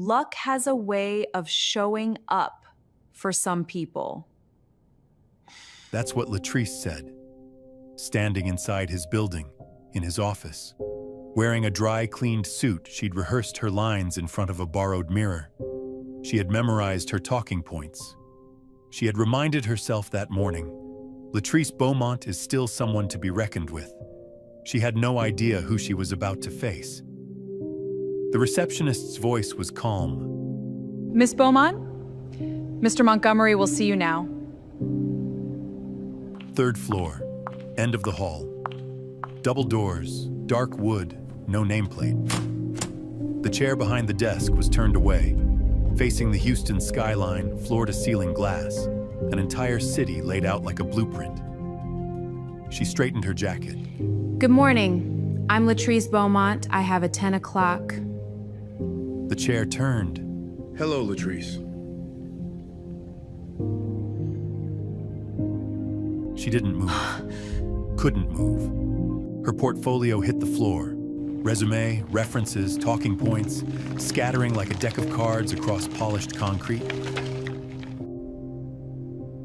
Luck has a way of showing up for some people. That's what Latrice said, standing inside his building, in his office. Wearing a dry-cleaned suit, she'd rehearsed her lines in front of a borrowed mirror. She had memorized her talking points. She had reminded herself that morning, Latrice Beaumont is still someone to be reckoned with. She had no idea who she was about to face. The receptionist's voice was calm. Miss Beaumont? Mr. Montgomery will see you now. Third floor, end of the hall. Double doors, dark wood, no nameplate. The chair behind the desk was turned away, facing the Houston skyline, floor-to-ceiling glass, an entire city laid out like a blueprint. She straightened her jacket. Good morning. I'm Latrice Beaumont. I have a 10 o'clock. The chair turned. Hello, Latrice. She didn't move. Couldn't move. Her portfolio hit the floor. Resume, references, talking points, scattering like a deck of cards across polished concrete.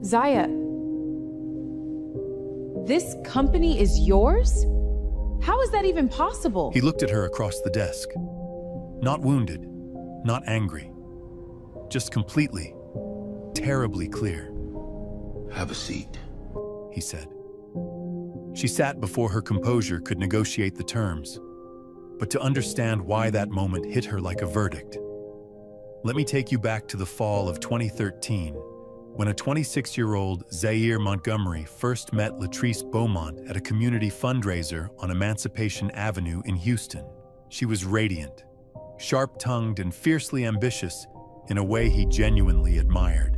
Zaya, this company is yours? How is that even possible? He looked at her across the desk. Not wounded, not angry. Just completely, terribly clear. Have a seat, he said. She sat before her composure could negotiate the terms, but to understand why that moment hit her like a verdict. Let me take you back to the fall of 2013, when a 26-year-old Zaire Montgomery first met Latrice Beaumont at a community fundraiser on Emancipation Avenue in Houston. She was radiant, sharp-tongued and fiercely ambitious in a way he genuinely admired.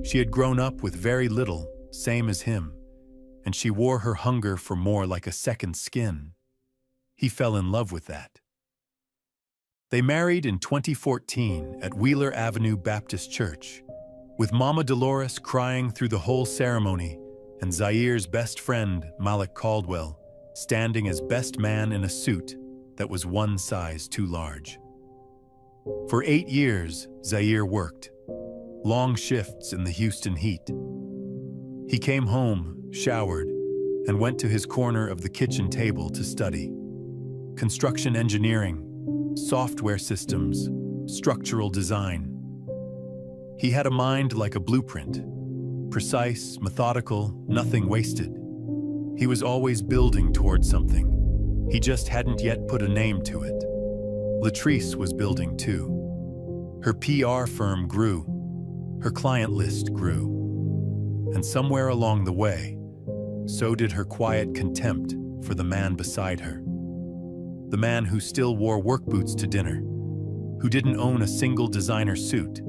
She had grown up with very little, same as him, and she wore her hunger for more like a second skin. He fell in love with that. They married in 2014 at Wheeler Avenue Baptist Church, with Mama Dolores crying through the whole ceremony and Zaire's best friend, Malik Caldwell, standing as best man in a suit that was one size too large. For 8 years, Zaire worked, long shifts in the Houston heat. He came home, showered, and went to his corner of the kitchen table to study. Construction engineering, software systems, structural design. He had a mind like a blueprint, precise, methodical, nothing wasted. He was always building towards something. He just hadn't yet put a name to it. Latrice was building too. Her PR firm grew. Her client list grew. And somewhere along the way, so did her quiet contempt for the man beside her. The man who still wore work boots to dinner, who didn't own a single designer suit,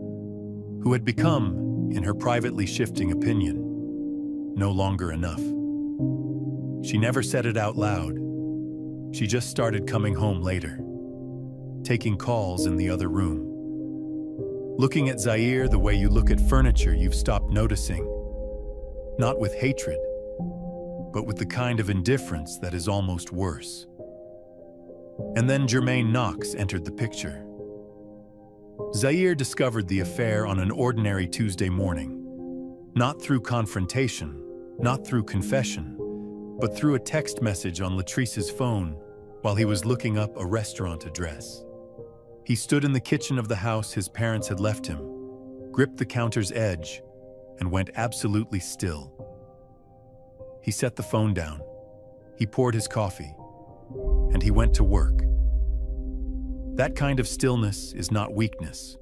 who had become, in her privately shifting opinion, no longer enough. She never said it out loud. She just started coming home later, taking calls in the other room. Looking at Zaire the way you look at furniture you've stopped noticing, not with hatred, but with the kind of indifference that is almost worse. And then Jermaine Knox entered the picture. Zaire discovered the affair on an ordinary Tuesday morning, not through confrontation, not through confession, but through a text message on Latrice's phone while he was looking up a restaurant address. He stood in the kitchen of the house his parents had left him, gripped the counter's edge, and went absolutely still. He set the phone down. He poured his coffee, and he went to work. That kind of stillness is not weakness.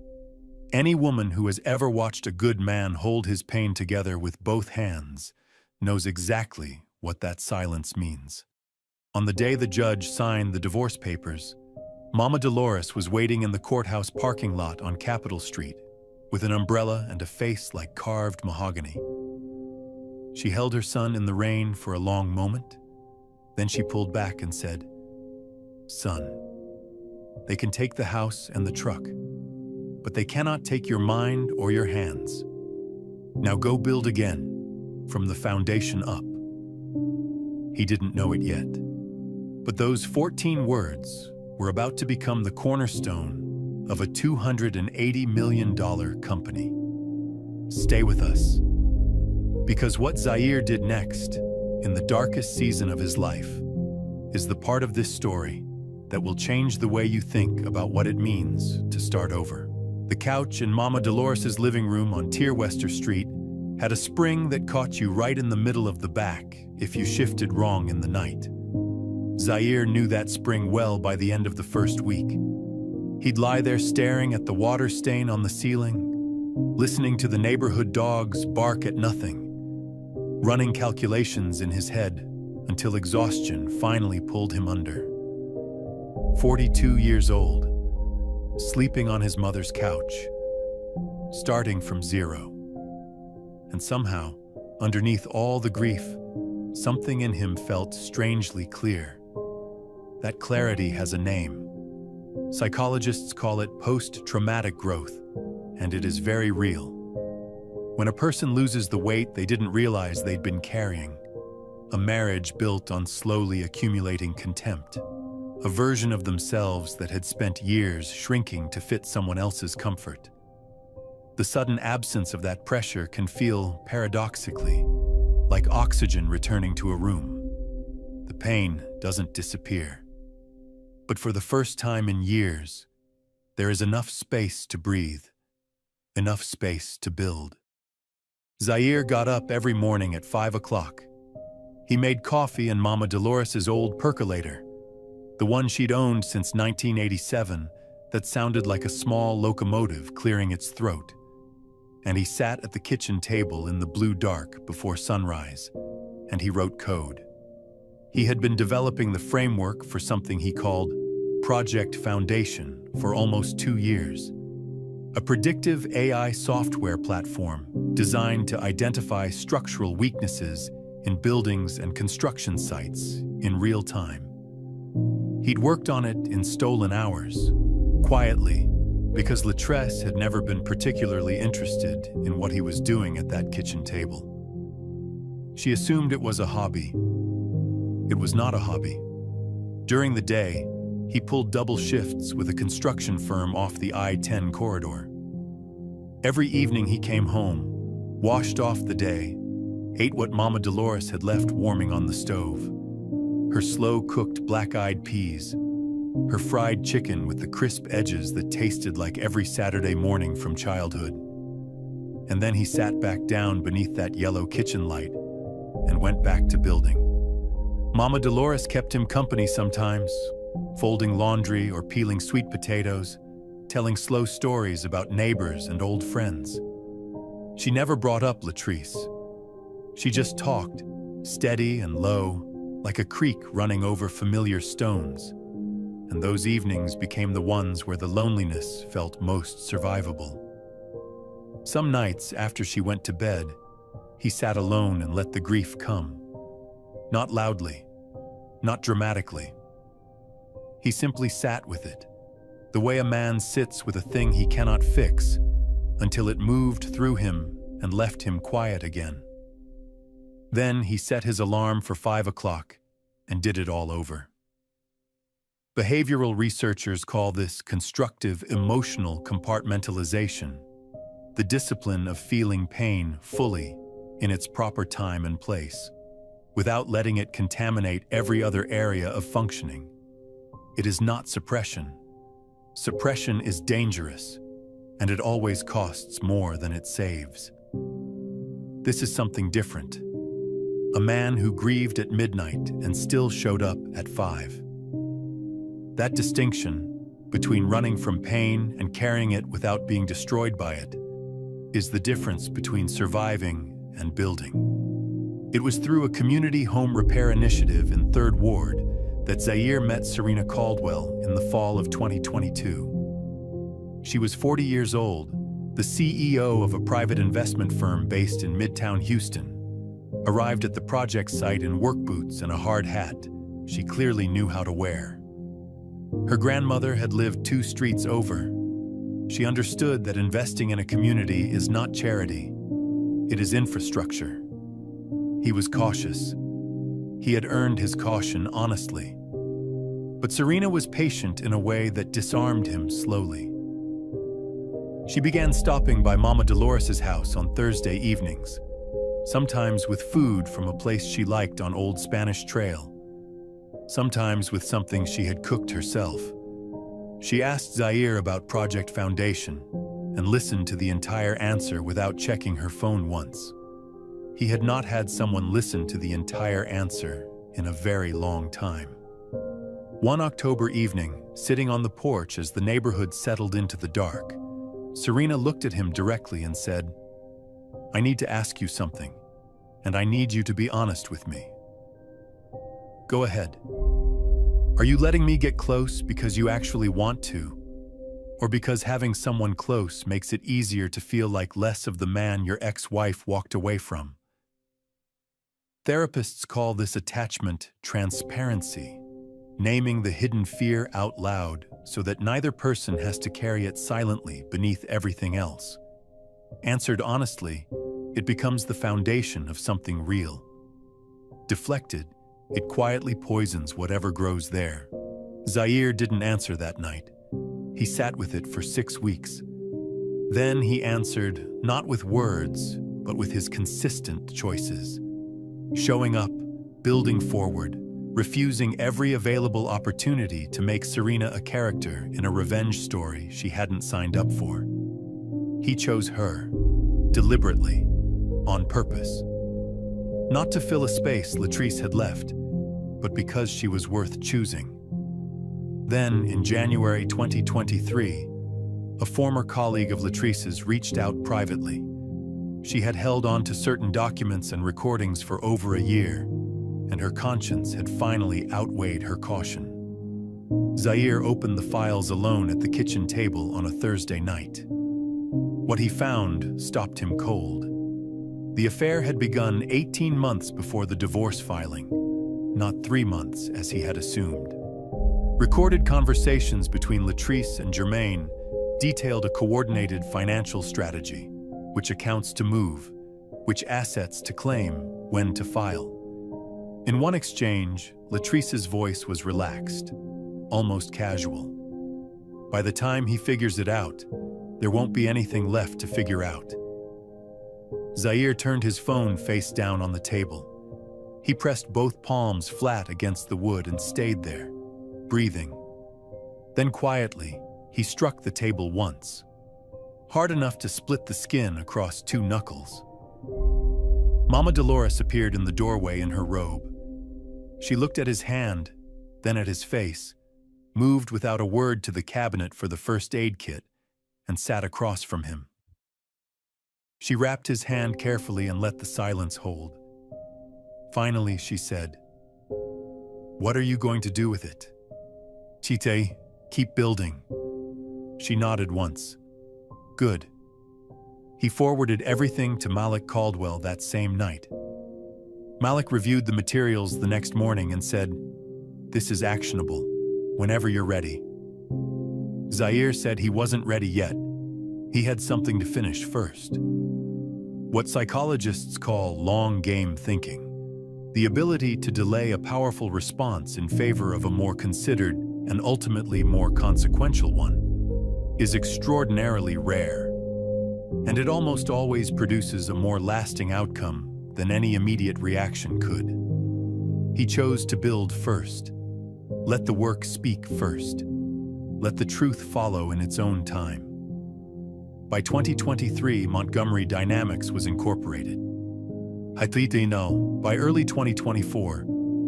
Any woman who has ever watched a good man hold his pain together with both hands knows exactly what that silence means. On the day the judge signed the divorce papers, Mama Dolores was waiting in the courthouse parking lot on Capitol Street with an umbrella and a face like carved mahogany. She held her son in the rain for a long moment. Then she pulled back and said, "Son, they can take the house and the truck, but they cannot take your mind or your hands. Now go build again, from the foundation up." He didn't know it yet, but those 14 words were about to become the cornerstone of a $280 million company. Stay with us, because what Zaire did next, in the darkest season of his life, is the part of this story that will change the way you think about what it means to start over. The couch in Mama Dolores' living room on Tierwester Street had a spring that caught you right in the middle of the back if you shifted wrong in the night. Zaire knew that spring well by the end of the first week. He'd lie there staring at the water stain on the ceiling, listening to the neighborhood dogs bark at nothing, running calculations in his head until exhaustion finally pulled him under. 42 years old, sleeping on his mother's couch, starting from zero. And somehow, underneath all the grief, something in him felt strangely clear. That clarity has a name. Psychologists call it post-traumatic growth, and it is very real. When a person loses the weight they didn't realize they'd been carrying, a marriage built on slowly accumulating contempt, a version of themselves that had spent years shrinking to fit someone else's comfort. The sudden absence of that pressure can feel, paradoxically, like oxygen returning to a room. The pain doesn't disappear. But for the first time in years, there is enough space to breathe, enough space to build. Zaire got up every morning at 5 o'clock. He made coffee in Mama Dolores' old percolator, the one she'd owned since 1987 that sounded like a small locomotive clearing its throat. And he sat at the kitchen table in the blue dark before sunrise, and he wrote code. He had been developing the framework for something he called Project Foundation for almost 2 years, a predictive AI software platform designed to identify structural weaknesses in buildings and construction sites in real time. He'd worked on it in stolen hours, quietly, because Latresse had never been particularly interested in what he was doing at that kitchen table. She assumed it was a hobby. It was not a hobby. During the day, he pulled double shifts with a construction firm off the I-10 corridor. Every evening he came home, washed off the day, ate what Mama Dolores had left warming on the stove, her slow-cooked black-eyed peas, her fried chicken with the crisp edges that tasted like every Saturday morning from childhood. And then he sat back down beneath that yellow kitchen light and went back to building. Mama Dolores kept him company sometimes, folding laundry or peeling sweet potatoes, telling slow stories about neighbors and old friends. She never brought up Latresse. She just talked, steady and low, like a creek running over familiar stones. And those evenings became the ones where the loneliness felt most survivable. Some nights after she went to bed, he sat alone and let the grief come. Not loudly, not dramatically. He simply sat with it, the way a man sits with a thing he cannot fix, until it moved through him and left him quiet again. Then he set his alarm for 5 o'clock and did it all over. Behavioral researchers call this constructive emotional compartmentalization, the discipline of feeling pain fully in its proper time and place, without letting it contaminate every other area of functioning. It is not suppression. Suppression is dangerous, and it always costs more than it saves. This is something different. A man who grieved at midnight and still showed up at 5. That distinction between running from pain and carrying it without being destroyed by it is the difference between surviving and building. It was through a community home repair initiative in 3rd Ward that Zaire met Serena Caldwell in the fall of 2022. She was 40 years old, the CEO of a private investment firm based in Midtown Houston, arrived at the project site in work boots and a hard hat she clearly knew how to wear. Her grandmother had lived 2 streets over. She understood that investing in a community is not charity, it is infrastructure. He was cautious. He had earned his caution honestly. But Serena was patient in a way that disarmed him slowly. She began stopping by Mama Dolores's house on Thursday evenings, sometimes with food from a place she liked on Old Spanish Trail, sometimes with something she had cooked herself. She asked Zaire about Project Foundation and listened to the entire answer without checking her phone once. He had not had someone listen to the entire answer in a very long time. One October evening, sitting on the porch as the neighborhood settled into the dark, Serena looked at him directly and said, "I need to ask you something, and I need you to be honest with me." "Go ahead. Are you letting me get close because you actually want to, or because having someone close makes it easier to feel like less of the man your ex-wife walked away from?" Therapists call this attachment transparency, naming the hidden fear out loud so that neither person has to carry it silently beneath everything else. Answered honestly, it becomes the foundation of something real. Deflected, it quietly poisons whatever grows there. Zaire didn't answer that night. He sat with it for 6 weeks. Then he answered, not with words, but with his consistent choices. Showing up, building forward, refusing every available opportunity to make Serena a character in a revenge story she hadn't signed up for. He chose her, deliberately, on purpose. Not to fill a space Latrice had left, but because she was worth choosing. Then, in January 2023, a former colleague of Latrice's reached out privately. She had held on to certain documents and recordings for over a year, and her conscience had finally outweighed her caution. Zaire opened the files alone at the kitchen table on a Thursday night. What he found stopped him cold. The affair had begun 18 months before the divorce filing, not 3 months as he had assumed. Recorded conversations between Latrice and Germain detailed a coordinated financial strategy, which accounts to move, which assets to claim, when to file. In one exchange, Latrice's voice was relaxed, almost casual. By the time he figures it out, there won't be anything left to figure out. Zaire turned his phone face down on the table. He pressed both palms flat against the wood and stayed there, breathing. Then quietly, he struck the table once, hard enough to split the skin across 2 knuckles. Mama Dolores appeared in the doorway in her robe. She looked at his hand, then at his face, moved without a word to the cabinet for the first aid kit, and sat across from him. She wrapped his hand carefully and let the silence hold. Finally, she said, "What are you going to do with it?" "Chite, keep building." She nodded once. "Good." He forwarded everything to Malik Caldwell that same night. Malik reviewed the materials the next morning and said, "This is actionable, whenever you're ready." Zaire said he wasn't ready yet. He had something to finish first. What psychologists call long game thinking, the ability to delay a powerful response in favor of a more considered and ultimately more consequential one, is extraordinarily rare. And it almost always produces a more lasting outcome than any immediate reaction could. He chose to build first. Let the work speak first. Let the truth follow in its own time. By 2023, Montgomery Dynamics was incorporated. By early 2024,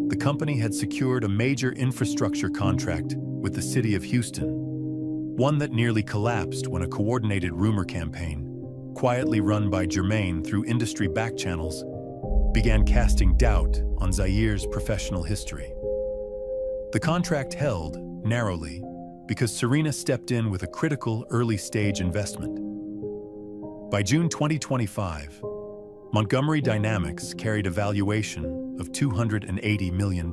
the company had secured a major infrastructure contract with the city of Houston, one that nearly collapsed when a coordinated rumor campaign, quietly run by Germain through industry back channels, began casting doubt on Zaire's professional history. The contract held, narrowly, because Serena stepped in with a critical early-stage investment. By June 2025, Montgomery Dynamics carried a valuation of $280 million.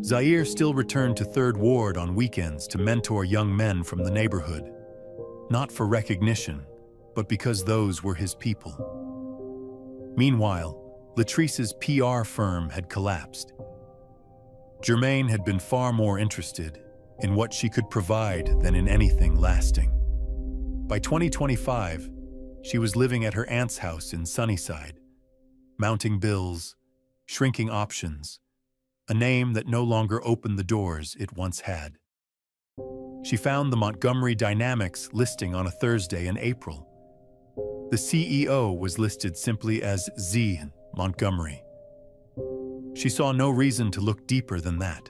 Zaire still returned to Third Ward on weekends to mentor young men from the neighborhood, not for recognition, but because those were his people. Meanwhile, Latrice's PR firm had collapsed. Germain had been far more interested in what she could provide than in anything lasting. By 2025, she was living at her aunt's house in Sunnyside, mounting bills, shrinking options, a name that no longer opened the doors it once had. She found the Montgomery Dynamics listing on a Thursday in April. The CEO was listed simply as Z. Montgomery. She saw no reason to look deeper than that.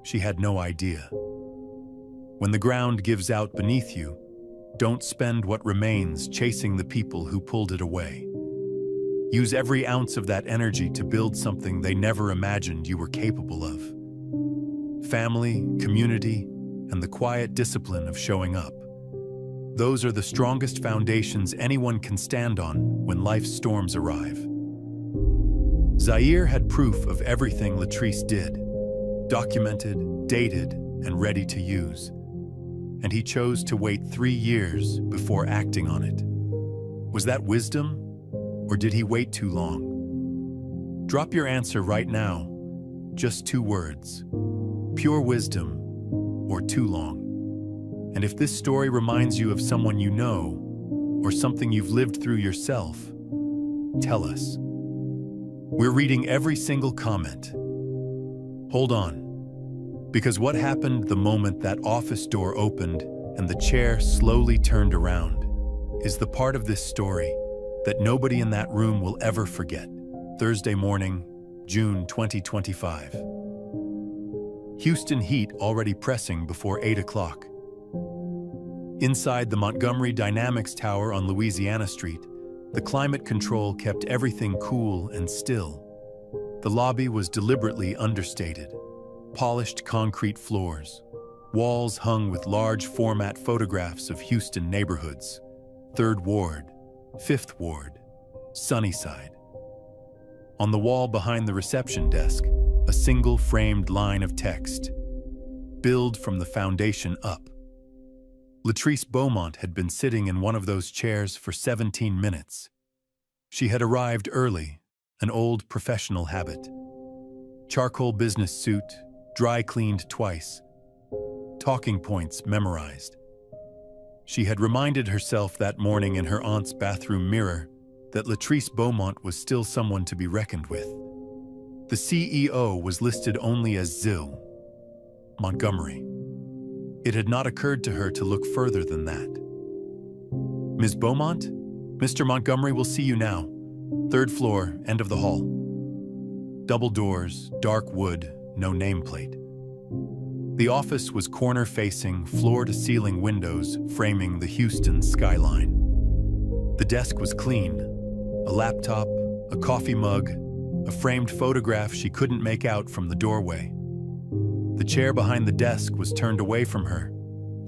She had no idea. When the ground gives out beneath you, don't spend what remains chasing the people who pulled it away. Use every ounce of that energy to build something they never imagined you were capable of. Family, community, and the quiet discipline of showing up. Those are the strongest foundations anyone can stand on when life's storms arrive. Zaire had proof of everything Latrice did, documented, dated, and ready to use. And he chose to wait 3 years before acting on it. Was that wisdom, or did he wait too long? Drop your answer right now. Just 2 words. Pure wisdom, or too long. And if this story reminds you of someone you know, or something you've lived through yourself, tell us. We're reading every single comment. Hold on, because what happened the moment that office door opened and the chair slowly turned around is the part of this story that nobody in that room will ever forget. Thursday morning, June 2025. Houston heat already pressing before 8 o'clock. Inside the Montgomery Dynamics Tower on Louisiana Street, the climate control kept everything cool and still. The lobby was deliberately understated. Polished concrete floors, walls hung with large format photographs of Houston neighborhoods, 3rd Ward, 5th Ward, Sunnyside. On the wall behind the reception desk, a single framed line of text. Build from the foundation up. Latrice Beaumont had been sitting in one of those chairs for 17 minutes. She had arrived early, an old professional habit. Charcoal business suit, dry cleaned twice. Talking points memorized. She had reminded herself that morning in her aunt's bathroom mirror that Latrice Beaumont was still someone to be reckoned with. The CEO was listed only as Zil Montgomery. It had not occurred to her to look further than that. Ms. Beaumont? Mr. Montgomery will see you now. 3rd floor, end of the hall. Double doors, dark wood, no nameplate. The office was corner-facing, floor-to-ceiling windows framing the Houston skyline. The desk was clean. A laptop, a coffee mug, a framed photograph she couldn't make out from the doorway. The chair behind the desk was turned away from her,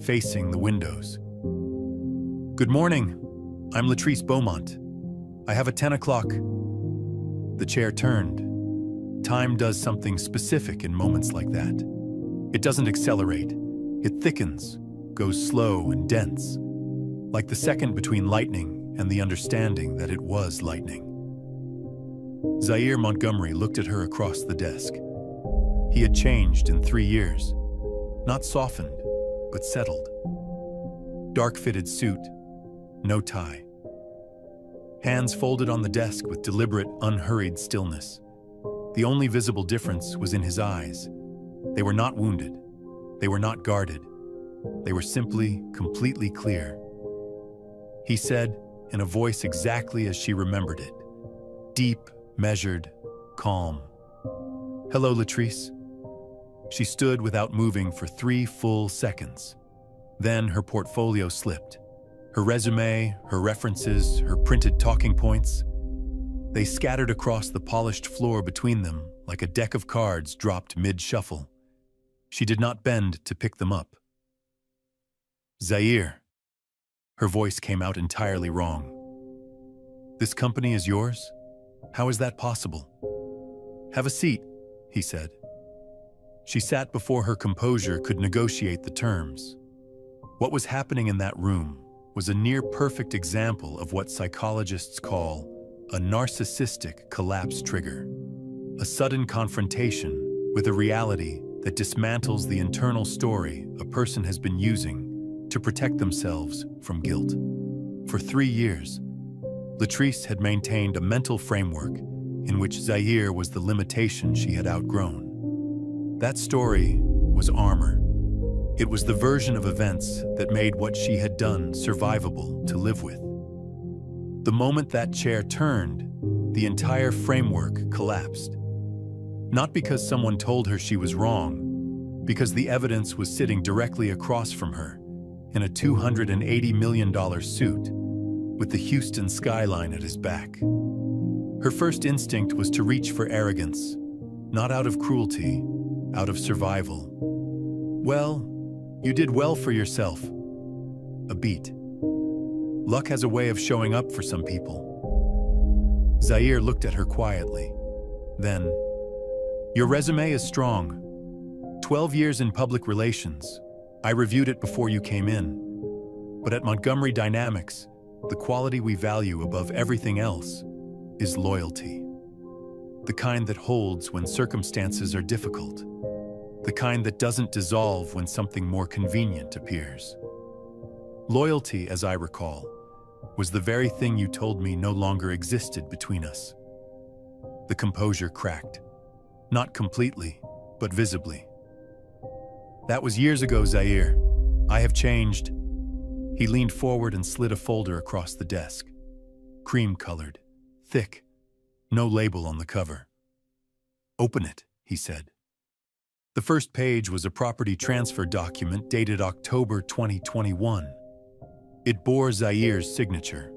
facing the windows. Good morning. I'm Latrice Beaumont. I have a 10 o'clock. The chair turned. Time does something specific in moments like that. It doesn't accelerate. It thickens, goes slow and dense, like the second between lightning and the understanding that it was lightning. Zaire Montgomery looked at her across the desk. He had changed in 3 years. Not softened, but settled. Dark-fitted suit, no tie. Hands folded on the desk with deliberate, unhurried stillness. The only visible difference was in his eyes. They were not wounded. They were not guarded. They were simply, completely clear. He said, in a voice exactly as she remembered it. Deep, measured, calm. Hello, Latrice. She stood without moving for 3 full seconds. Then her portfolio slipped. Her resume, her references, her printed talking points. They scattered across the polished floor between them like a deck of cards dropped mid-shuffle. She did not bend to pick them up. Zaire. Her voice came out entirely wrong. This company is yours? How is that possible? Have a seat, he said. She sat before her composure could negotiate the terms. What was happening in that room was a near-perfect example of what psychologists call a narcissistic collapse trigger, a sudden confrontation with a reality that dismantles the internal story a person has been using to protect themselves from guilt. For 3 years, Latrice had maintained a mental framework in which Zaire was the limitation she had outgrown. That story was armor. It was the version of events that made what she had done survivable to live with. The moment that chair turned, the entire framework collapsed. Not because someone told her she was wrong, because the evidence was sitting directly across from her in a $280 million suit with the Houston skyline at his back. Her first instinct was to reach for arrogance, not out of cruelty, out of survival. "Well, you did well for yourself." A beat. Luck has a way of showing up for some people. Zaire looked at her quietly. Then, "Your resume is strong. 12 years in public relations. I reviewed it before you came in. But at Montgomery Dynamics, the quality we value above everything else is loyalty. The kind that holds when circumstances are difficult. The kind that doesn't dissolve when something more convenient appears. Loyalty, as I recall, was the very thing you told me no longer existed between us." The composure cracked. Not completely, but visibly. "That was years ago, Zaire. I have changed." He leaned forward and slid a folder across the desk. Cream-colored, thick, no label on the cover. "Open it," he said. The first page was a property transfer document dated October 2021. It bore Zaire's signature.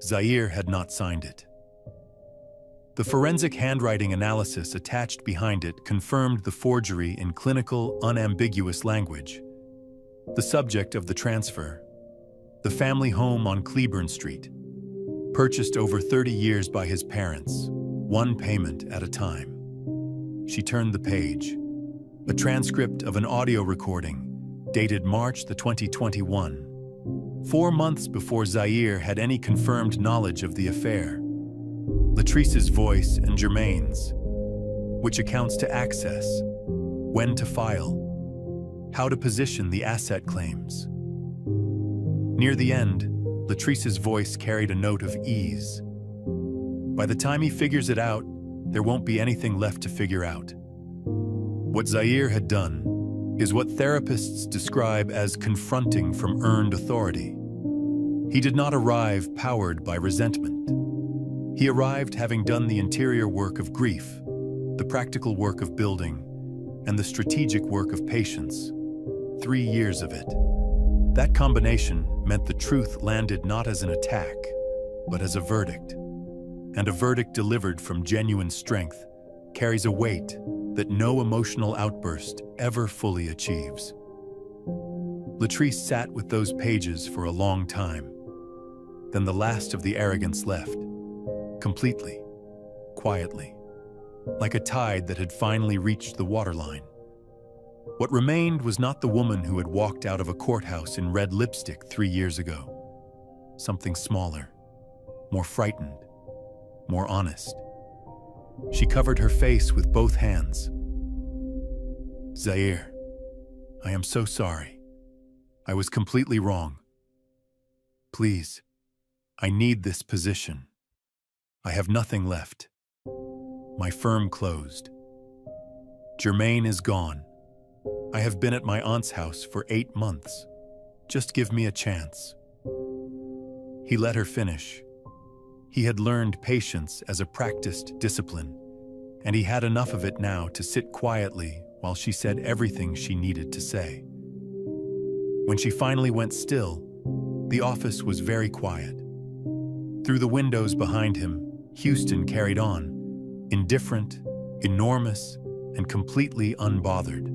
Zaire had not signed it. The forensic handwriting analysis attached behind it confirmed the forgery in clinical, unambiguous language. The subject of the transfer: the family home on Cleburne Street, purchased over 30 years by his parents, one payment at a time. She turned the page. A transcript of an audio recording, dated March 2021. 4 months before Zaire had any confirmed knowledge of the affair. Latrice's voice and Germain's, which accounts to access, when to file, how to position the asset claims. Near the end, Latrice's voice carried a note of ease. By the time he figures it out, there won't be anything left to figure out. What Zaire had done is what therapists describe as confronting from earned authority. He did not arrive powered by resentment. He arrived having done the interior work of grief, the practical work of building, and the strategic work of patience. 3 years of it. That combination meant the truth landed not as an attack, but as a verdict. And a verdict delivered from genuine strength carries a weight that no emotional outburst ever fully achieves. Latrice sat with those pages for a long time. Then the last of the arrogance left. Completely, quietly, like a tide that had finally reached the waterline. What remained was not the woman who had walked out of a courthouse in red lipstick 3 years ago. Something smaller, more frightened, more honest. She covered her face with both hands. "Zaire, I am so sorry. I was completely wrong. Please, I need this position. I have nothing left. My firm closed. Germain is gone. I have been at my aunt's house for 8 months. Just give me a chance." He let her finish. He had learned patience as a practiced discipline, and he had enough of it now to sit quietly while she said everything she needed to say. When she finally went still, the office was very quiet. Through the windows behind him, Houston carried on, indifferent, enormous, and completely unbothered.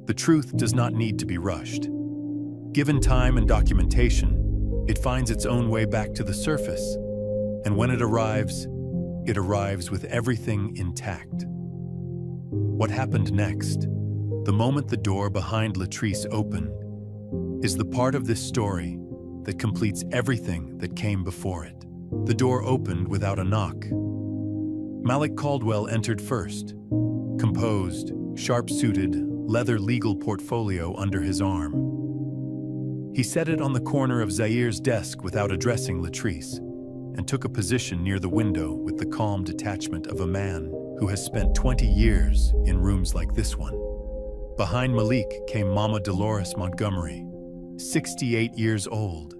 The truth does not need to be rushed. Given time and documentation, it finds its own way back to the surface, and when it arrives with everything intact. What happened next, the moment the door behind Latrice opened, is the part of this story that completes everything that came before it. The door opened without a knock. Malik Caldwell entered first, composed, sharp-suited, leather legal portfolio under his arm. He set it on the corner of Zair's desk without addressing Latrice, and took a position near the window with the calm detachment of a man who has spent 20 years in rooms like this one. Behind Malik came Mama Dolores Montgomery, 68 years old.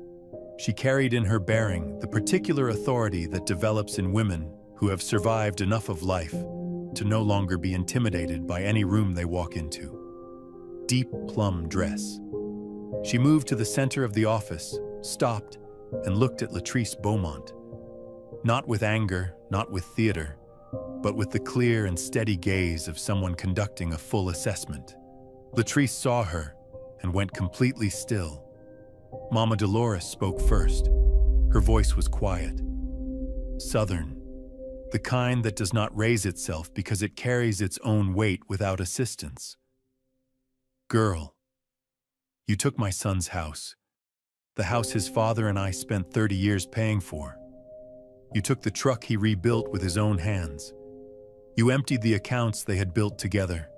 She carried in her bearing the particular authority that develops in women who have survived enough of life to no longer be intimidated by any room they walk into. Deep plum dress. She moved to the center of the office, stopped, and looked at Latrice Beaumont. Not with anger, not with theater, but with the clear and steady gaze of someone conducting a full assessment. Latrice saw her and went completely still. Mama Dolores spoke first. Her voice was quiet, southern, the kind that does not raise itself because it carries its own weight without assistance. Girl, you took my son's house, the house his father and I spent 30 years paying for. You took the truck he rebuilt with his own hands. You emptied the accounts they had built together.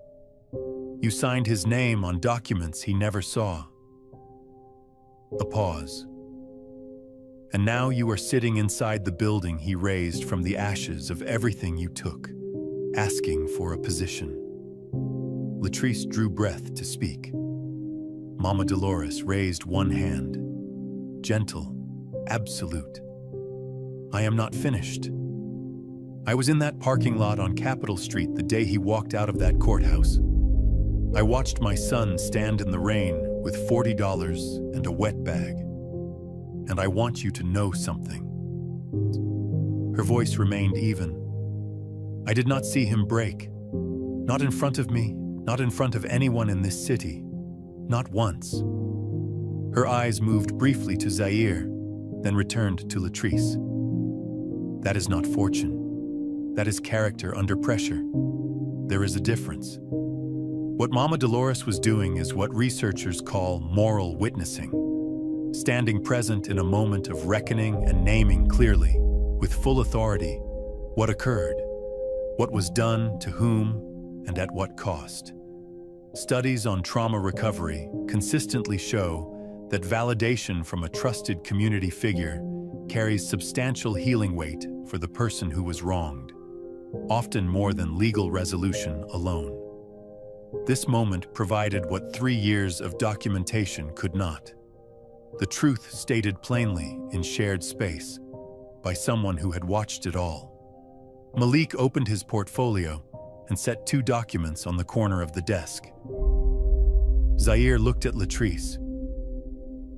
You signed his name on documents he never saw. A pause. And now you are sitting inside the building he raised from the ashes of everything you took, asking for a position. Latrice drew breath to speak. Mama Dolores raised one hand. Gentle, absolute. I am not finished. I was in that parking lot on Capitol Street the day he walked out of that courthouse. I watched my son stand in the rain with $40 and a wet bag. And I want you to know something. Her voice remained even. I did not see him break. Not in front of me, not in front of anyone in this city. Not once. Her eyes moved briefly to Zaire, then returned to Latrice. That is not fortune. That is character under pressure. There is a difference. What Mama Dolores was doing is what researchers call moral witnessing. Standing present in a moment of reckoning and naming clearly, with full authority, what occurred, what was done to whom, and at what cost. Studies on trauma recovery consistently show that validation from a trusted community figure carries substantial healing weight for the person who was wronged, often more than legal resolution alone. This moment provided what 3 years of documentation could not. The truth stated plainly in shared space by someone who had watched it all. Malik opened his portfolio and set 2 documents on the corner of the desk. Zaire looked at Latrice.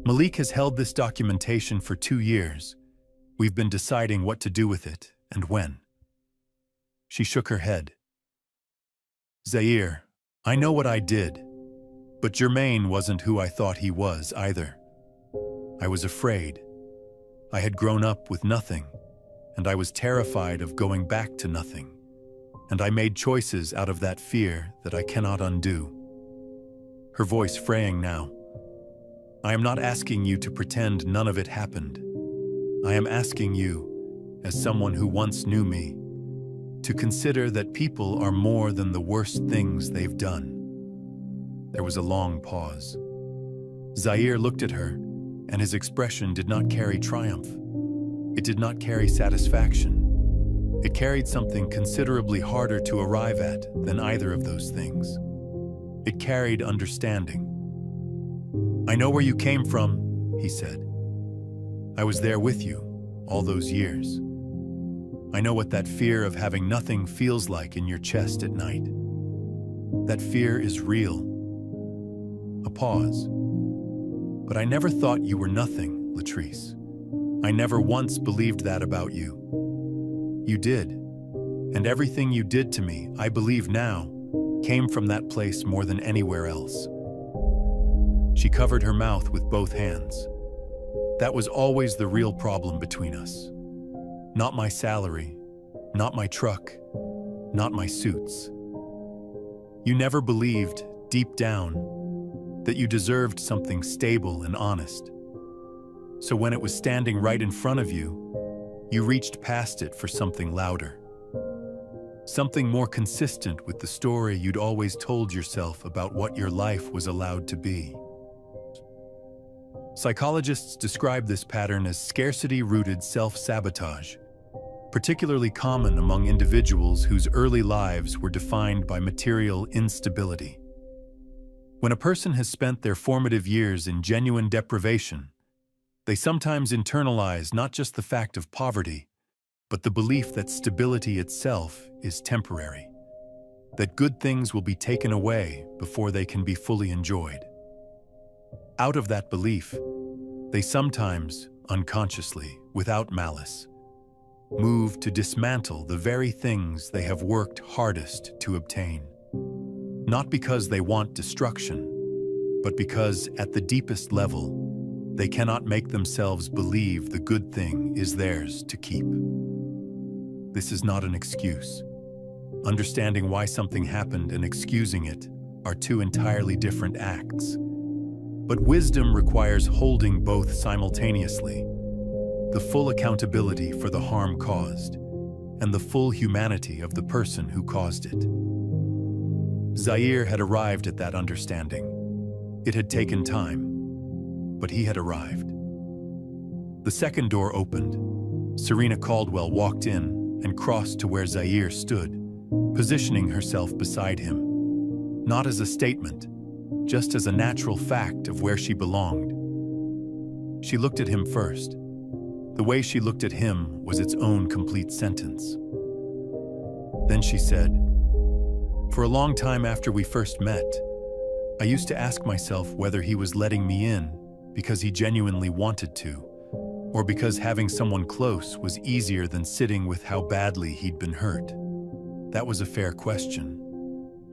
Malik has held this documentation for 2 years. We've been deciding what to do with it and when. She shook her head. Zaire, I know what I did, but Jermaine wasn't who I thought he was either. I was afraid. I had grown up with nothing, and I was terrified of going back to nothing. And I made choices out of that fear that I cannot undo. Her voice fraying now. I am not asking you to pretend none of it happened. I am asking you, as someone who once knew me, to consider that people are more than the worst things they've done. There was a long pause. Zaire looked at her, and his expression did not carry triumph. It did not carry satisfaction. It carried something considerably harder to arrive at than either of those things. It carried understanding. I know where you came from, he said. I was there with you all those years. I know what that fear of having nothing feels like in your chest at night. That fear is real. A pause. But I never thought you were nothing, Latrice. I never once believed that about you. You did. And everything you did to me, I believe now, came from that place more than anywhere else. She covered her mouth with both hands. That was always the real problem between us. Not my salary, not my truck, not my suits. You never believed, deep down, that you deserved something stable and honest. So when it was standing right in front of you, you reached past it for something louder. Something more consistent with the story you'd always told yourself about what your life was allowed to be. Psychologists describe this pattern as scarcity-rooted self-sabotage, particularly common among individuals whose early lives were defined by material instability. When a person has spent their formative years in genuine deprivation, they sometimes internalize not just the fact of poverty, but the belief that stability itself is temporary, that good things will be taken away before they can be fully enjoyed. Out of that belief, they sometimes, unconsciously, without malice, move to dismantle the very things they have worked hardest to obtain. Not because they want destruction, but because at the deepest level, they cannot make themselves believe the good thing is theirs to keep. This is not an excuse. Understanding why something happened and excusing it are two entirely different acts. But wisdom requires holding both simultaneously: the full accountability for the harm caused, and the full humanity of the person who caused it. Zaire had arrived at that understanding. It had taken time, but he had arrived. The second door opened. Serena Caldwell walked in and crossed to where Zaire stood, positioning herself beside him, not as a statement, just as a natural fact of where she belonged. She looked at him first. The way she looked at him was its own complete sentence. Then she said, "For a long time after we first met, I used to ask myself whether he was letting me in because he genuinely wanted to, or because having someone close was easier than sitting with how badly he'd been hurt. That was a fair question.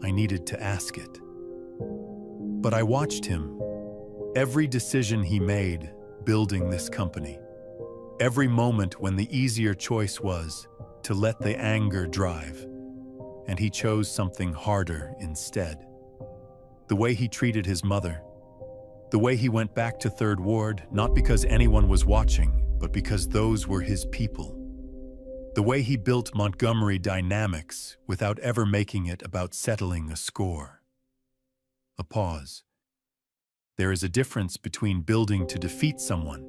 I needed to ask it. But I watched him, every decision he made building this company, every moment when the easier choice was to let the anger drive, and he chose something harder instead. The way he treated his mother, the way he went back to Third Ward, not because anyone was watching, but because those were his people. The way he built Montgomery dynamics without ever making it about settling a score." A pause. There is a difference between building to defeat someone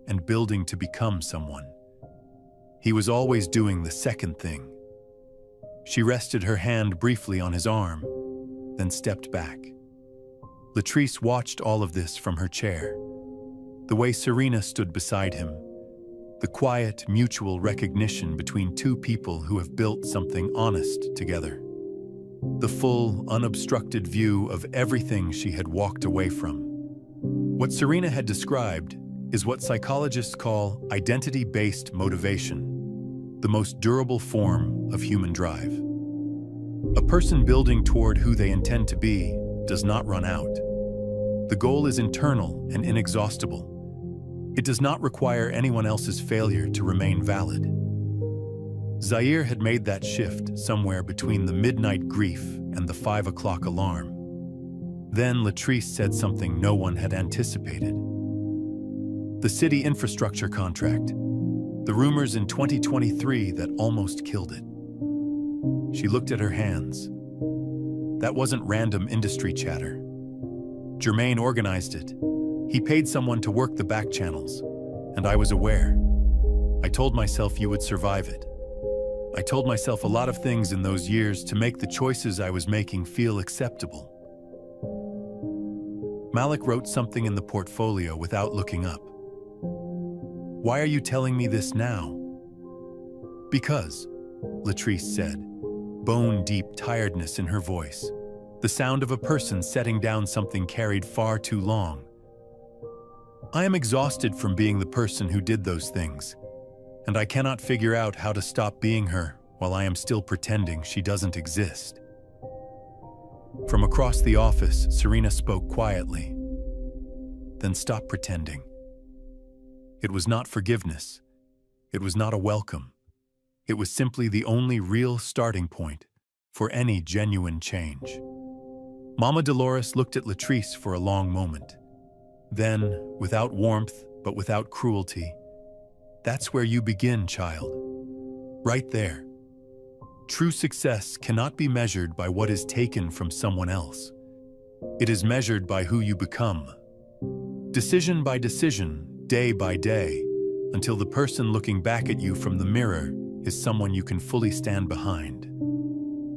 and building to become someone. He was always doing the second thing. She rested her hand briefly on his arm, then stepped back. Latrice watched all of this from her chair. The way Serena stood beside him, the quiet, mutual recognition between two people who have built something honest together. The full, unobstructed view of everything she had walked away from. What Serena had described is what psychologists call identity-based motivation, the most durable form of human drive. A person building toward who they intend to be does not run out. The goal is internal and inexhaustible. It does not require anyone else's failure to remain valid. Zaire had made that shift somewhere between the midnight grief and the 5 o'clock alarm. Then Latrice said something no one had anticipated. The city infrastructure contract, the rumors in 2023 that almost killed it. She looked at her hands. That wasn't random industry chatter. Jermaine organized it. He paid someone to work the back channels, and I was aware. I told myself you would survive it. I told myself a lot of things in those years to make the choices I was making feel acceptable. Malik wrote something in the portfolio without looking up. "Why are you telling me this now?" "Because," Latrice said, bone-deep tiredness in her voice, the sound of a person setting down something carried far too long. "I am exhausted from being the person who did those things, and I cannot figure out how to stop being her while I am still pretending she doesn't exist." From across the office, Serena spoke quietly. "Then stop pretending." It was not forgiveness. It was not a welcome. It was simply the only real starting point for any genuine change. Mama Dolores looked at Latrice for a long moment. Then, without warmth, but without cruelty, "That's where you begin, child. Right there. True success cannot be measured by what is taken from someone else. It is measured by who you become. decision by decision, day by day, until the person looking back at you from the mirror is someone you can fully stand behind.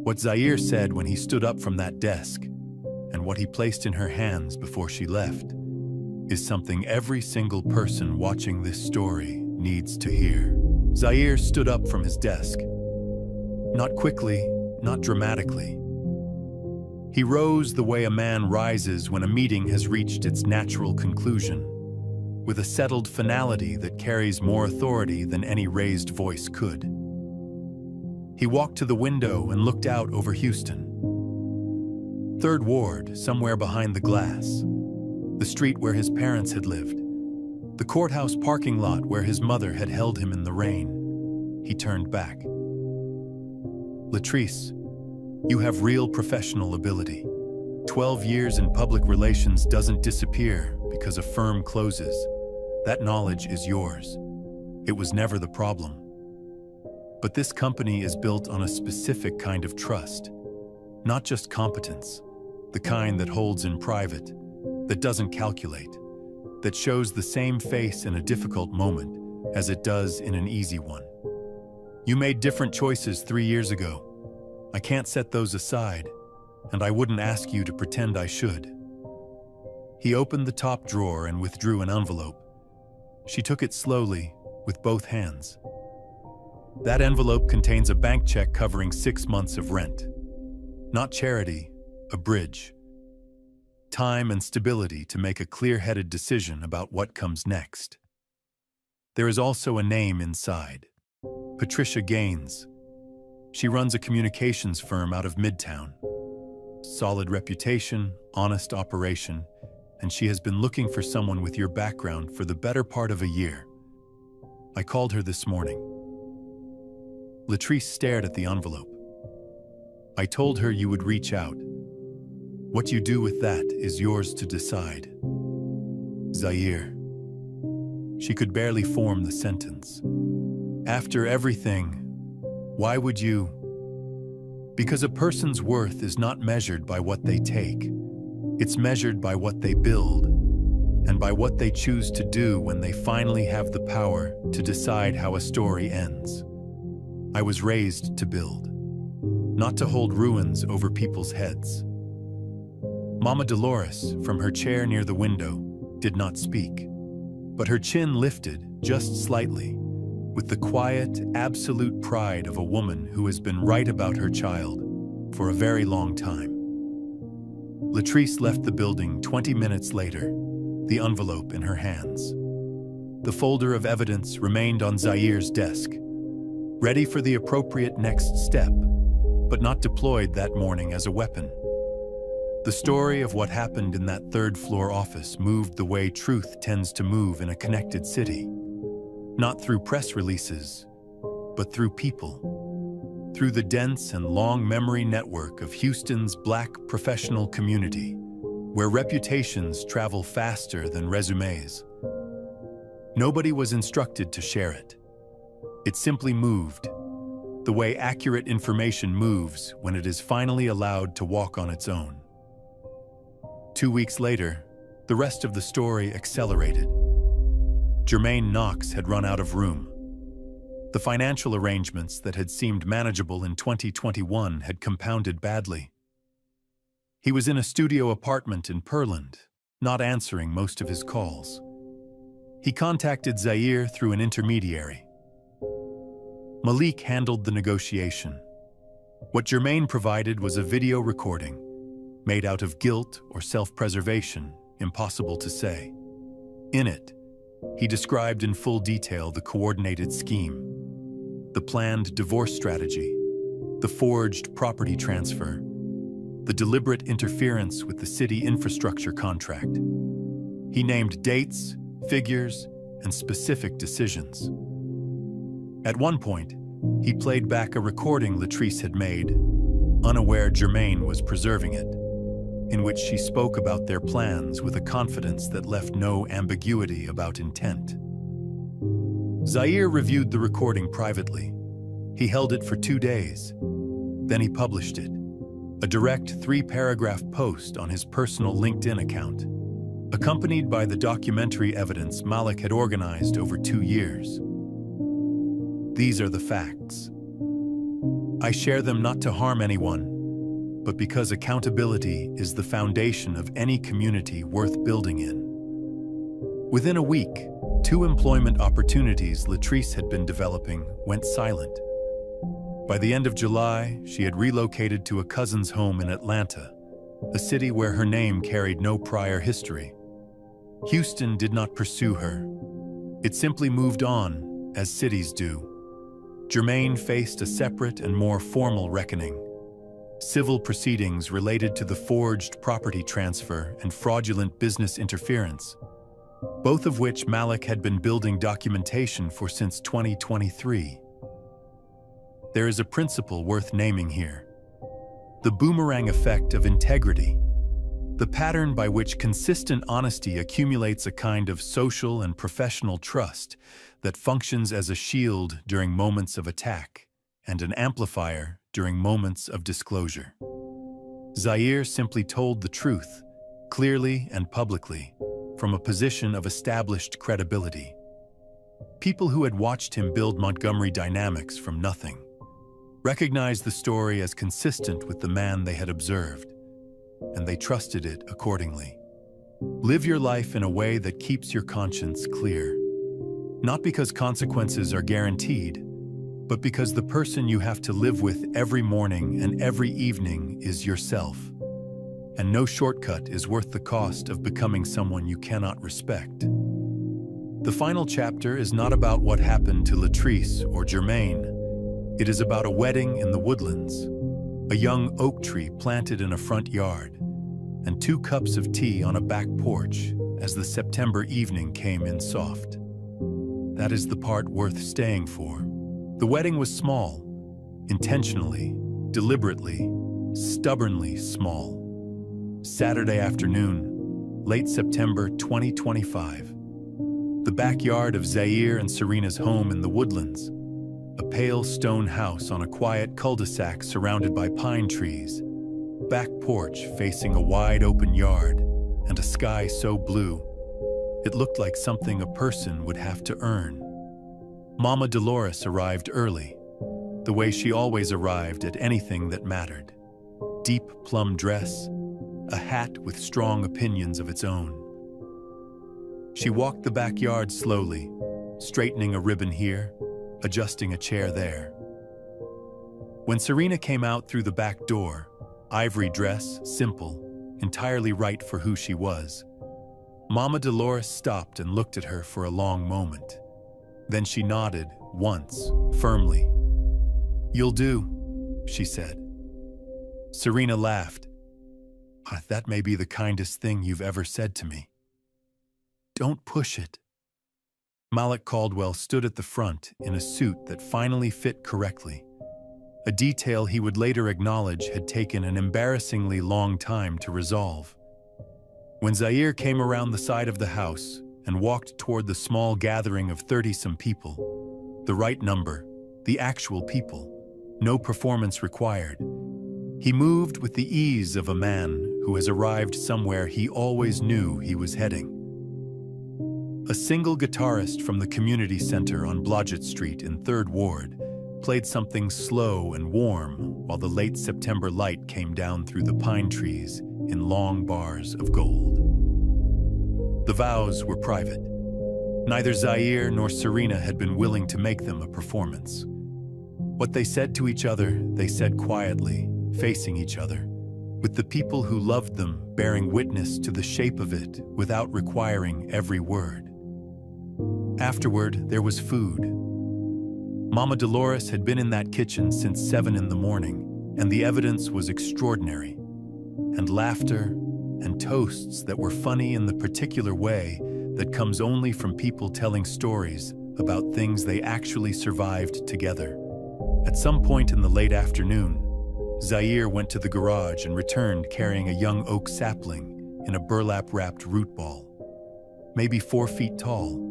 What Zaire said when he stood up from that desk, and what he placed in her hands before she left, is something every single person watching this story needs to hear. Zaire stood up from his desk. Not quickly, not dramatically. He rose the way a man rises when a meeting has reached its natural conclusion, with a settled finality that carries more authority than any raised voice could. He walked to the window and looked out over Houston. Third Ward, somewhere behind the glass. The street where his parents had lived. The courthouse parking lot where his mother had held him in the rain. He turned back. Latrice, you have real professional ability. 12 years in public relations doesn't disappear because a firm closes. That knowledge is yours. It was never the problem. But this company is built on a specific kind of trust. Not just competence, the kind that holds in private, that doesn't calculate, that shows the same face in a difficult moment as it does in an easy one. You made different choices 3 years ago. I can't set those aside, and I wouldn't ask you to pretend I should. He opened the top drawer and withdrew an envelope. She took it slowly, with both hands. That envelope contains a bank check covering 6 months of rent. Not charity, a bridge. Time and stability to make a clear-headed decision about what comes next. There is also a name inside. Patricia Gaines. She runs a communications firm out of Midtown. Solid reputation, honest operation, and she has been looking for someone with your background for the better part of a year. I called her this morning. Latrice stared at the envelope. I told her you would reach out. What you do with that is yours to decide. Zaire. She could barely form the sentence. After everything, why would you? Because a person's worth is not measured by what they take. It's measured by what they build, and by what they choose to do when they finally have the power to decide how a story ends. I was raised to build, not to hold ruins over people's heads. Mama Dolores, from her chair near the window, did not speak, but her chin lifted just slightly, with the quiet, absolute pride of a woman who has been right about her child for a very long time. Latrice left the building 20 minutes later, the envelope in her hands. The folder of evidence remained on Zaire's desk, ready for the appropriate next step, but not deployed that morning as a weapon. The story of what happened in that third-floor office moved the way truth tends to move in a connected city. Not through press releases, but through people. Through the dense and long memory network of Houston's Black professional community, where reputations travel faster than resumes. Nobody was instructed to share it. It simply moved, the way accurate information moves when it is finally allowed to walk on its own. 2 weeks later, the rest of the story accelerated. Jermaine Knox had run out of room. The financial arrangements that had seemed manageable in 2021 had compounded badly. He was in a studio apartment in Pearland, not answering most of his calls. He contacted Zaire through an intermediary. Malik handled the negotiation. What Jermaine provided was a video recording, made out of guilt or self-preservation, impossible to say. In it, he described in full detail the coordinated scheme, the planned divorce strategy, the forged property transfer, the deliberate interference with the city infrastructure contract. He named dates, figures, and specific decisions. At one point, he played back a recording Latrice had made, unaware Jermaine was preserving it, in which she spoke about their plans with a confidence that left no ambiguity about intent. Zaire reviewed the recording privately. He held it for 2 days. Then he published it, a direct 3-paragraph post on his personal LinkedIn account. accompanied by the documentary evidence Malik had organized over 2 years. These are the facts. I share them not to harm anyone, but because accountability is the foundation of any community worth building in. Within a week, 2 employment opportunities Latrice had been developing went silent. By the end of July, she had relocated to a cousin's home in Atlanta, a city where her name carried no prior history. Houston did not pursue her. It simply moved on, as cities do. Jermaine faced a separate and more formal reckoning. Civil proceedings related to the forged property transfer and fraudulent business interference, both of which Malik had been building documentation for since 2023. There is a principle worth naming here: the boomerang effect of integrity, the pattern by which consistent honesty accumulates a kind of social and professional trust that functions as a shield during moments of attack and an amplifier during moments of disclosure. Zaire simply told the truth, clearly and publicly, from a position of established credibility. People who had watched him build Montgomery Dynamics from nothing recognized the story as consistent with the man they had observed, and they trusted it accordingly. Live your life in a way that keeps your conscience clear. Not because consequences are guaranteed, but because the person you have to live with every morning and every evening is yourself. And no shortcut is worth the cost of becoming someone you cannot respect. The final chapter is not about what happened to Latrice or Jermaine. It is about a wedding in the Woodlands, a young oak tree planted in a front yard, and 2 cups of tea on a back porch as the September evening came in soft. That is the part worth staying for. The wedding was small, intentionally, deliberately, stubbornly small. Saturday afternoon, late September 2025. The backyard of Zaire and Serena's home in the Woodlands, a pale stone house on a quiet cul-de-sac surrounded by pine trees, back porch facing a wide open yard, and a sky so blue it looked like something a person would have to earn. Mama Dolores arrived early, the way she always arrived at anything that mattered. Deep plum dress, a hat with strong opinions of its own. She walked the backyard slowly, straightening a ribbon here, adjusting a chair there. When Serena came out through the back door, ivory dress, simple, entirely right for who she was, Mama Dolores stopped and looked at her for a long moment. Then she nodded once, firmly. "You'll do," she said. Serena laughed. "That may be the kindest thing you've ever said to me." "Don't push it." Malik Caldwell stood at the front in a suit that finally fit correctly, a detail he would later acknowledge had taken an embarrassingly long time to resolve. When Zaire came around the side of the house and walked toward the small gathering of 30-some people, the right number, the actual people, no performance required, he moved with the ease of a man who has arrived somewhere he always knew he was heading. A single guitarist from the community center on Blodgett Street in 3rd Ward played something slow and warm while the late September light came down through the pine trees in long bars of gold. The vows were private. Neither Zaire nor Serena had been willing to make them a performance. What they said to each other, they said quietly, facing each other, with the people who loved them bearing witness to the shape of it without requiring every word. Afterward, there was food. Mama Dolores had been in that kitchen since 7 in the morning, and the evidence was extraordinary. And laughter, and toasts that were funny in the particular way that comes only from people telling stories about things they actually survived together. At some point in the late afternoon, Zaire went to the garage and returned carrying a young oak sapling in a burlap-wrapped root ball. Maybe 4 feet tall.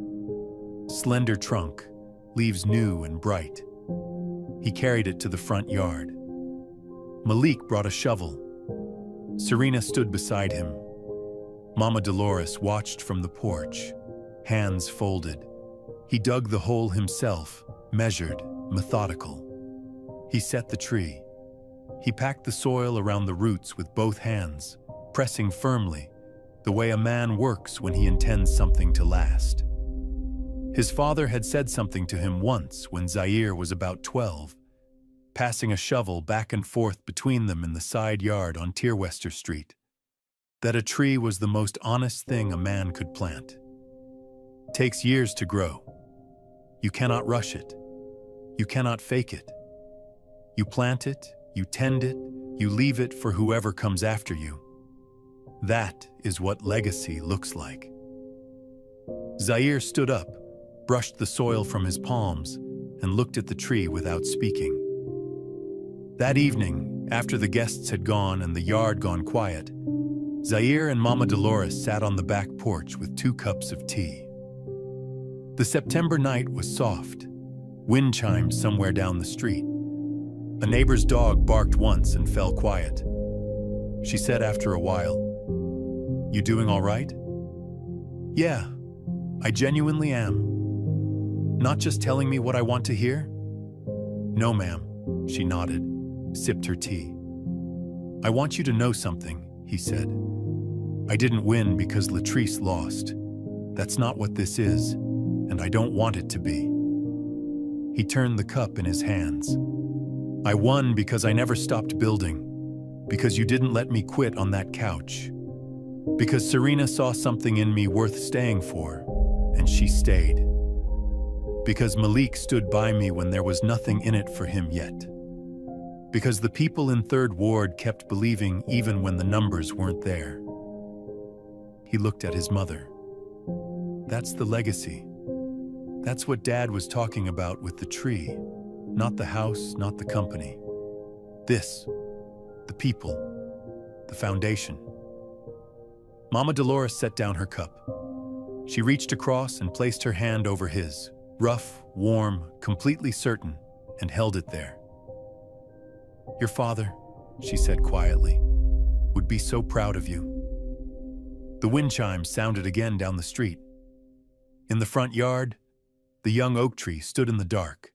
Slender trunk, leaves new and bright. He carried it to the front yard. Malik brought a shovel. Serena stood beside him. Mama Dolores watched from the porch, hands folded. He dug the hole himself, measured, methodical. He set the tree. He packed the soil around the roots with both hands, pressing firmly, the way a man works when he intends something to last. His father had said something to him once when Zaire was about 12, passing a shovel back and forth between them in the side yard on Tierwester Street, that a tree was the most honest thing a man could plant. Takes years to grow. You cannot rush it. You cannot fake it. You plant it, you tend it, you leave it for whoever comes after you. That is what legacy looks like. Zaire stood up, brushed the soil from his palms, and looked at the tree without speaking. That evening, after the guests had gone and the yard gone quiet, Zaire and Mama Dolores sat on the back porch with 2 cups of tea. The September night was soft. Wind chimed somewhere down the street. A neighbor's dog barked once and fell quiet. She said after a while, "You doing all right?" "Yeah, I genuinely am." "Not just telling me what I want to hear?" "No, ma'am," she nodded, sipped her tea. "I want you to know something," he said. "I didn't win because Latrice lost. That's not what this is, and I don't want it to be." He turned the cup in his hands. "I won because I never stopped building, because you didn't let me quit on that couch, because Serena saw something in me worth staying for, and she stayed, because Malik stood by me when there was nothing in it for him yet, because the people in Third Ward kept believing even when the numbers weren't there." He looked at his mother. "That's the legacy. That's what Dad was talking about with the tree. Not the house, not the company. This, the people, the foundation." Mama Dolores set down her cup. She reached across and placed her hand over his, rough, warm, completely certain, and held it there. "Your father," she said quietly, "would be so proud of you." The wind chimes sounded again down the street. In the front yard, the young oak tree stood in the dark,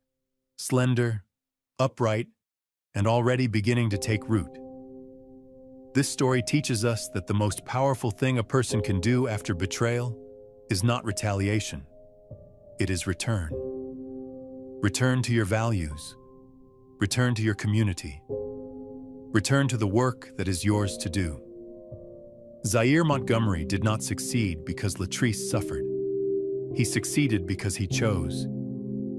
slender, upright, and already beginning to take root. This story teaches us that the most powerful thing a person can do after betrayal is not retaliation. It is return. Return to your values. Return to your community. Return to the work that is yours to do. Zaire Montgomery did not succeed because Latrice suffered. He succeeded because he chose.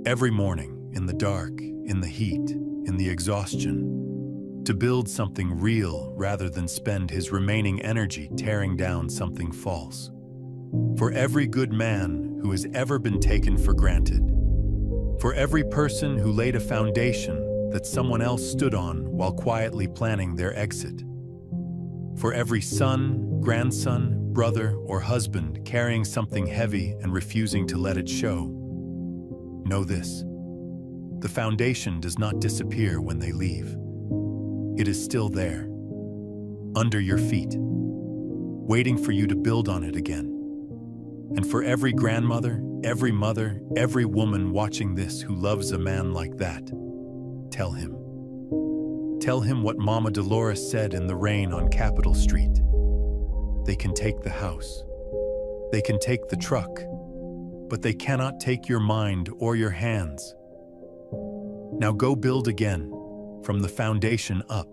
Every morning, in the dark, in the heat, in the exhaustion, to build something real rather than spend his remaining energy tearing down something false. For every good man who has ever been taken for granted, for every person who laid a foundation that someone else stood on while quietly planning their exit, for every son, grandson, brother, or husband carrying something heavy and refusing to let it show, know this: the foundation does not disappear when they leave. It is still there, under your feet, waiting for you to build on it again. And for every grandmother, every mother, every woman watching this who loves a man like that, tell him. Tell him what Mama Dolores said in the rain on Capitol Street. They can take the house. They can take the truck, but they cannot take your mind or your hands. Now go build again, from the foundation up.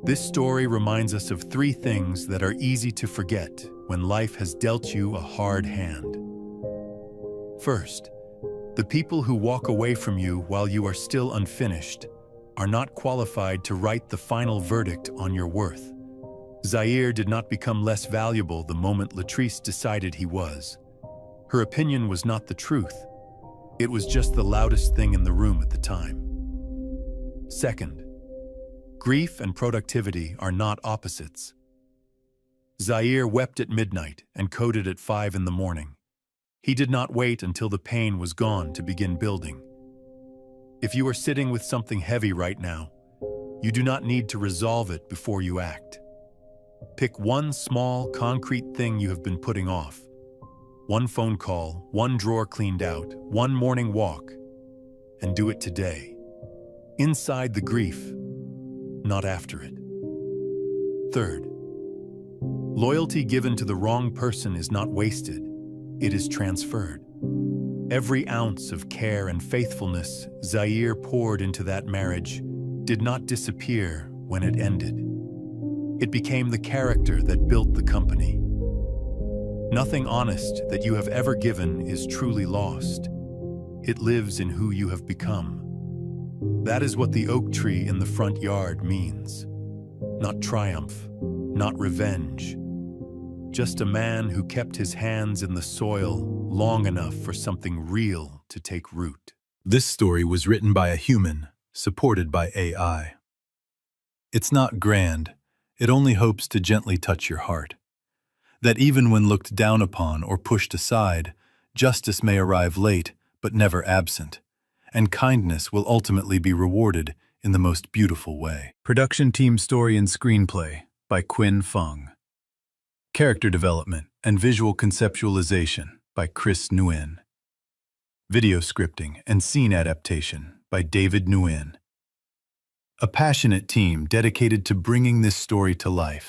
This story reminds us of 3 things that are easy to forget when life has dealt you a hard hand. First, the people who walk away from you while you are still unfinished are not qualified to write the final verdict on your worth. Zaire did not become less valuable the moment Latrice decided he was. Her opinion was not the truth. It was just the loudest thing in the room at the time. Second, grief and productivity are not opposites. Zaire wept at midnight and coded at 5 in the morning. He did not wait until the pain was gone to begin building. If you are sitting with something heavy right now, you do not need to resolve it before you act. Pick one small, concrete thing you have been putting off. One phone call, one drawer cleaned out, one morning walk, and do it today. Inside the grief, not after it. Third, loyalty given to the wrong person is not wasted, it is transferred. Every ounce of care and faithfulness Zaire poured into that marriage did not disappear when it ended. It became the character that built the company. Nothing honest that you have ever given is truly lost. It lives in who you have become. That is what the oak tree in the front yard means. Not triumph, not revenge. Just a man who kept his hands in the soil long enough for something real to take root. This story was written by a human, supported by AI. It's not grand, it only hopes to gently touch your heart. That even when looked down upon or pushed aside, justice may arrive late, but never absent, and kindness will ultimately be rewarded in the most beautiful way. Production team story and screenplay by Quinn Fung. Character development and visual conceptualization by Chris Nguyen. Video scripting and scene adaptation by David Nguyen. A passionate team dedicated to bringing this story to life.